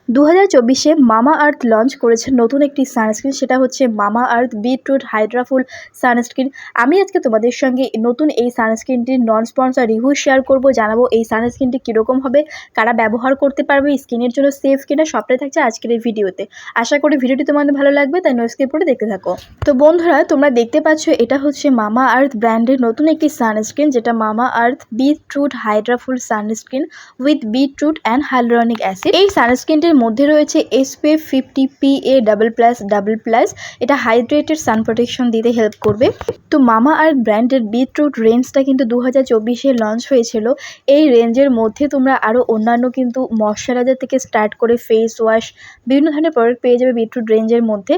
2024-এ মামা আর্থ লঞ্চ করেছে নতুন একটি সানস্ক্রিন, সেটা হচ্ছে মামা আর্থ বিটরুট হাইড্রাফুল সানস্ক্রিন। আমি আজকে তোমাদের সঙ্গে নতুন এই সানস্ক্রিনটির নন স্পন্সর রিভিউ শেয়ার করব, জানাবো এই সানস্ক্রিনটি কীরকম হবে, কারা ব্যবহার করতে পারবে, স্কিনের জন্য সেফ কিনা, সবটাই থাকছে আজকের এই ভিডিওতে। আশা করি ভিডিওটি তোমাদের ভালো লাগবে, তাই নো স্কিপ করে দেখতে থাকো। তো বন্ধুরা, তোমরা দেখতে পাচ্ছ এটা হচ্ছে মামা আর্থ ব্র্যান্ডের নতুন একটি সানস্ক্রিন, যেটা Mamaearth beetroot hydrafull sunscreen with beetroot and hyaluronic acid. এই সানস্ক্রিনটির মধ্যে রয়েছে SPF 50 PA+++। এটা হাইড্রেটেড সান প্রোটেকশন দিতে হেল্প করবে। তো মামা আর্থ ব্র্যান্ডের বিটরুট রেঞ্জটা কিন্তু 2024-এ লঞ্চ হয়েছিল। এই রেঞ্জের মধ্যে তোমরা আরও অন্যান্য কিন্তু ময়শ্চারাইজার থেকে স্টার্ট করে ফেস ওয়াশ বিভিন্ন ধরনের প্রোডাক্ট পেয়ে যাবে বিটরুট রেঞ্জের মধ্যে।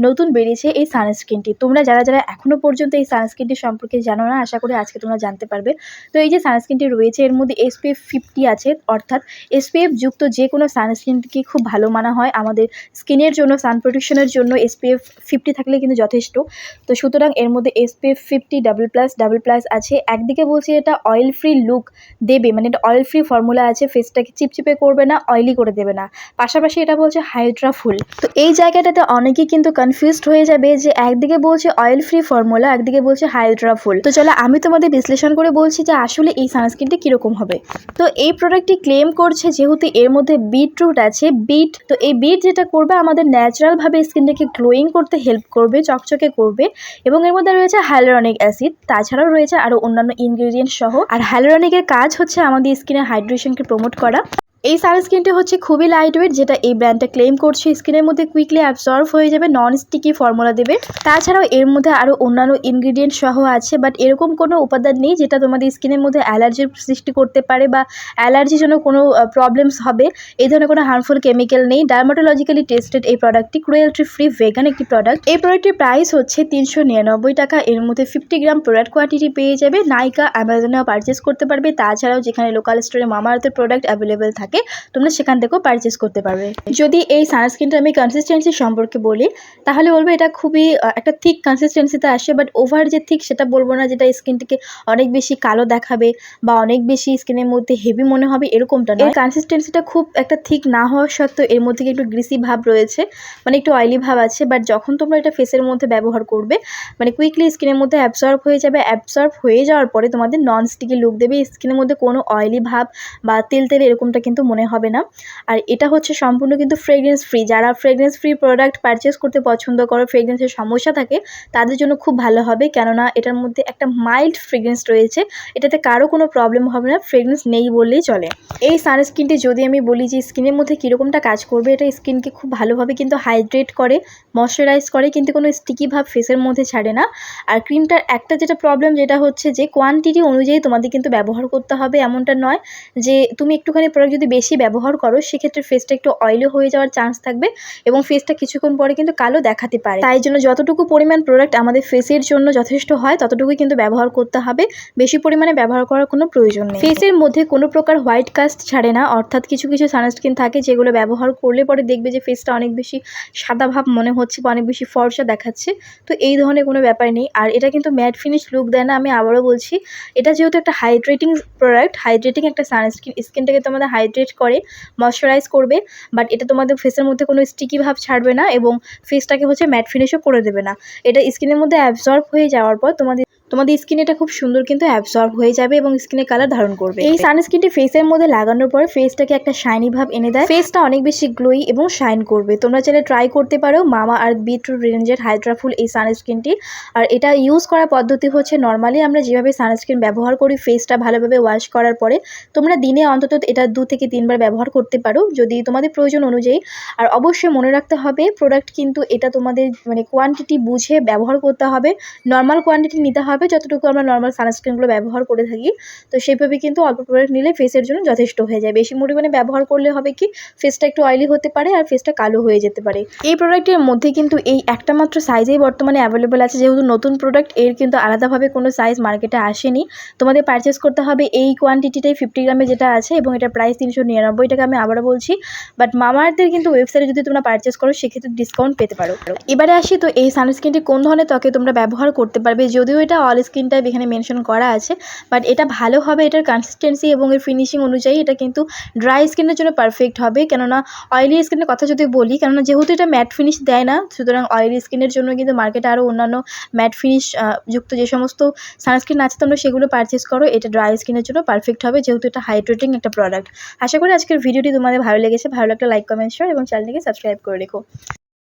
নতুন বেরিয়েছে এই সানস্ক্রিনটি। তোমরা যারা যারা এখনও পর্যন্ত এই সানস্ক্রিনটি সম্পর্কে জানো না, আশা করি আজকে তোমরা জানতে পারবে। তো এই যে সানস্ক্রিনটি রয়েছে, এর মধ্যে SPF 50 আছে, অর্থাৎ SPF যুক্ত যে কোনো সানস্ক্রিনকে খুব ভালো মানা হয় আমাদের স্কিনের জন্য, সান প্রোটেকশনের জন্য SPF 50 থাকলে কিন্তু যথেষ্ট। তো সুতরাং এর মধ্যে SPF 50+++ আছে। একদিকে বলছি এটা অয়েল ফ্রি লুক দেবে, মানে এটা অয়েল ফ্রি ফর্মুলা আছে, ফেসটাকে চিপচিপে করবে না, অয়েলি করে দেবে না। পাশাপাশি এটা বলছে হাইড্রাফুল। তো এই জায়গাটাতে অনেকেই কিন্তু কনফিউজড হয়ে যাবে যে একদিকে বলছে অয়েল ফ্রি ফর্মুলা, একদিকে বলছে হাইড্রাফুল। তো চলো আমি তোমাদের বিশ্লেষণ করে বলছি যে আসলে এই সানস্ক্রিনটি কীরকম হবে। তো এই প্রোডাক্টটি ক্লেম করছে যেহেতু এর মধ্যে বিটরুট আছে, তো এই বিট যেটা করবে আমাদের ন্যাচারালভাবে স্কিনটাকে গ্লোয়িং করতে হেল্প করবে, চকচকে করবে। এবং এর মধ্যে রয়েছে হাইলুরনিক অ্যাসিড, তাছাড়াও রয়েছে আরও অন্যান্য ইনগ্রিডিয়েন্ট সহ। আর হাইলুরনিকের কাজ হচ্ছে আমাদের স্কিনের হাইড্রেশনকে প্রমোট করা। এই সানস্ক্রিনটি হচ্ছে খুবই লাইট ওয়েট, যেটা এই ব্র্যান্ডটা ক্লেম করছে স্কিনের মধ্যে কুইকলি অ্যাবসর্ব হয়ে যাবে, নন স্টিকি ফর্মুলা দেবে। তাছাড়াও এর মধ্যে আরও অন্যান্য ইনগ্রিডিয়েন্ট সহ আছে, বাট এরকম কোনো উপাদান নেই যেটা তোমাদের স্কিনের মধ্যে অ্যালার্জির সৃষ্টি করতে পারে বা অ্যালার্জির জন্য কোনো প্রবলেমস হবে। এই ধরনের কোনো হার্মফুল কেমিক্যাল নেই। ডার্মাটোলজিক্যালি টেস্টেড এই প্রোডাক্টটি, ক্রুয়েলটি ফ্রি ভেগান একটি প্রোডাক্ট। এই প্রোডাক্টটির প্রাইস হচ্ছে 399 টাকা। এর মধ্যে 50 গ্রাম প্রোডাক্ট কোয়ান্টিটি পেয়ে যাবে। নাইকা, অ্যামাজনেও পারচেস করতে পারবে। তাছাড়াও যেখানে লোকাল স্টোরে মামা আর্থের প্রোডাক্ট অ্যাভেলেবেল থাকে তোমরা সেখান থেকেও পারচেস করতে পারবে। যদি এই সানস্ক্রিনটা আমি কনসিস্টেন্সি সম্পর্কে বলি, তাহলে বলবো এটা খুবই একটা থিক কনসিস্টেন্সিতে আসে, বাট ওভার যে থিক সেটা বলবো না, যেটা স্কিনটিকে অনেক বেশি কালো দেখাবে বা অনেক বেশি স্কিনের মধ্যে হেভি মনে হবে, এরকমটা নয়। এর কনসিস্টেন্সিটা খুব একটা থিক না হওয়া সত্ত্বেও এর মধ্যে একটু গ্রিসি ভাব রয়েছে, মানে একটু অয়েলি ভাব আছে। বাট যখন তোমরা এটা ফেসের মধ্যে ব্যবহার করবে, মানে কুইকলি স্কিনের মধ্যে অ্যাবসর্ব হয়ে যাবে। অ্যাবসর্ব হয়ে যাওয়ার পরে তোমাদের নন স্টিকি লুক দেবে, স্কিনের মধ্যে কোনো অয়েলি ভাব বা তেল এরকমটা কিন্তু মনে হবে না। আর এটা হচ্ছে সম্পূর্ণ কিন্তু ফ্রেগরেন্স ফ্রি। যারা ফ্রেগরেন্স ফ্রি প্রোডাক্ট পারচেস করতে পছন্দ করো, ফ্রেগরেন্সের সমস্যা থাকে, তাদের জন্য খুব ভালো হবে, কেননা এটার মধ্যে একটা মাইল্ড ফ্রেগরেন্স রয়েছে। এটাতে কারো কোনো প্রবলেম হবে না, ফ্রেগরেন্স নেই বললেই চলে। এই সানস্ক্রিনটি যদি আমি বলি যে স্কিনের মধ্যে কীরকমটা কাজ করবে, এটা স্কিনকে খুব ভালোভাবে কিন্তু হাইড্রেট করে, ময়শ্চারাইজ করে, কিন্তু কোনো স্টিকি ভাব ফেসের মধ্যে ছাড়ে না। আর ক্রিমটার একটা যেটা প্রবলেম, যেটা হচ্ছে যে কোয়ান্টিটি অনুযায়ী তোমাদের কিন্তু ব্যবহার করতে হবে। এমনটা নয় যে তুমি একটুখানি প্রোডাক্ট যদি বেশি ব্যবহার করো, সেক্ষেত্রে ফেসটা একটু অয়েলি হয়ে যাওয়ার চান্স থাকবে এবং ফেসটা কিছুক্ষণ পরে কিন্তু কালো দেখাতে পারে। তাই জন্য যতটুকু পরিমাণ প্রোডাক্ট আমাদের ফেসের জন্য যথেষ্ট হয় ততটুকুই কিন্তু ব্যবহার করতে হবে, বেশি পরিমাণে ব্যবহার করার কোনো প্রয়োজন নেই। ফেসের মধ্যে কোনো প্রকার হোয়াইট কাস্ট ছাড়ে না, অর্থাৎ কিছু কিছু সানস্ক্রিন থাকে যেগুলো ব্যবহার করলে পরে দেখবে যে ফেসটা অনেক বেশি সাদা ভাব মনে হচ্ছে বা অনেক বেশি ফর্সা দেখাচ্ছে। তো এই ধরনের কোনো ব্যাপার নেই। আর এটা কিন্তু ম্যাট ফিনিশ লুক দেয় না, আমি আবারও বলছি। এটা যেহেতু একটা হাইড্রেটিং প্রোডাক্ট, হাইড্রেটিং একটা সানস্ক্রিন, স্কিনটাকে তোমাদের হাইড্রেট করে, ময়শ্চারাইজ করবে, বাট এটা তোমাদের ফেসের মধ্যে কোনো স্টিকি ভাব ছাড়বে না এবং ফেসটাকে হচ্ছে ম্যাট ফিনিশও করে দেবে না। এটা স্কিনের মধ্যে অ্যাবসর্ব হয়ে যাওয়ার পর তোমাদের স্কিনে এটা খুব সুন্দর কিন্তু অ্যাবসর্ব হয়ে যাবে এবং স্কিনে কালার ধারণ করবে। এই সানস্ক্রিনটি ফেসের মধ্যে লাগানোর পরে ফেসটাকে একটা শাইনি ভাব এনে দেয়, ফেসটা অনেক বেশি গ্লোই এবং শাইন করবে। তোমরা চাইলে ট্রাই করতে পারো মামা আর্থ বিটরুট রেঞ্জের হাইড্রাফুল এই সানস্ক্রিনটি। আর এটা ইউজ করার পদ্ধতি হচ্ছে নর্মালি আমরা যেভাবে সানস্ক্রিন ব্যবহার করি, ফেসটা ভালোভাবে ওয়াশ করার পরে তোমরা দিনে অন্তত এটা 2 থেকে 3 বার ব্যবহার করতে পারো যদি তোমাদের প্রয়োজন অনুযায়ী। আর অবশ্যই মনে রাখতে হবে প্রোডাক্ট কিন্তু এটা তোমাদের মানে কোয়ান্টিটি বুঝে ব্যবহার করতে হবে, নর্মাল কোয়ান্টিটি নিতে হবে যতটুকু আমরা নর্মাল সানস্ক্রিনগুলো ব্যবহার করে থাকি। তো সেইভাবে কিন্তু অল্প প্রোডাক্ট নিলে ফেসের জন্য যথেষ্ট হয়ে যায়। বেশি পরিমাণে ব্যবহার করলে হবে কি, ফেসটা একটু অয়েলি হতে পারে আর ফেসটা কালো হয়ে যেতে পারে। এই প্রোডাক্টের মধ্যে কিন্তু এই একটা মাত্র সাইজেই বর্তমানে অ্যাভেলেবেল আছে, যেহেতু নতুন প্রোডাক্ট এর কিন্তু আলাদাভাবে কোনো সাইজ মার্কেটে আসেনি। তোমাদের পারচেস করতে হবে এই কোয়ান্টিটিটাই 50 গ্রামে যেটা আছে এবং এটার প্রাইস 399 টাকা, আমি আবারও বলছি। বাট মামা আর্থের কিন্তু ওয়েবসাইটে যদি তোমরা পারচেস করো সেক্ষেত্রে ডিসকাউন্ট পেতে পারো। এবারে আসি তো এই সানস্ক্রিনটি কোন ধরনের ত্বকে তোমরা ব্যবহার করতে পারবে। যদিও এটা অল স্কিন টাইপ এখানে মেনশন করা আছে, বাট এটা ভালো হবে এটার কনসিস্টেন্সি এবং এর ফিনিশিং অনুযায়ী এটা কিন্তু ড্রাই স্কিনের জন্য পারফেক্ট হবে। কেননা অয়েলি স্কিনের কথা যদি বলি, কেননা যেহেতু এটা ম্যাট ফিনিশ দেয় না, সুতরাং অয়েলি স্কিনের জন্য কিন্তু মার্কেটে আরও অন্যান্য ম্যাট ফিনিশ যুক্ত যে সমস্ত সানস্ক্রিন আছে তোমরা সেগুলো পারচেস করো। এটা ড্রাই স্কিনের জন্য পারফেক্ট হবে যেহেতু এটা হাইড্রেটিং একটা প্রোডাক্ট। আশা করি আজকের ভিডিওটি তোমাদের ভালো লেগেছে। ভালো লাগলে লাইক, কমেন্ট, শেয়ার এবং চ্যানেলটিকে সাবস্ক্রাইব করে রেখো।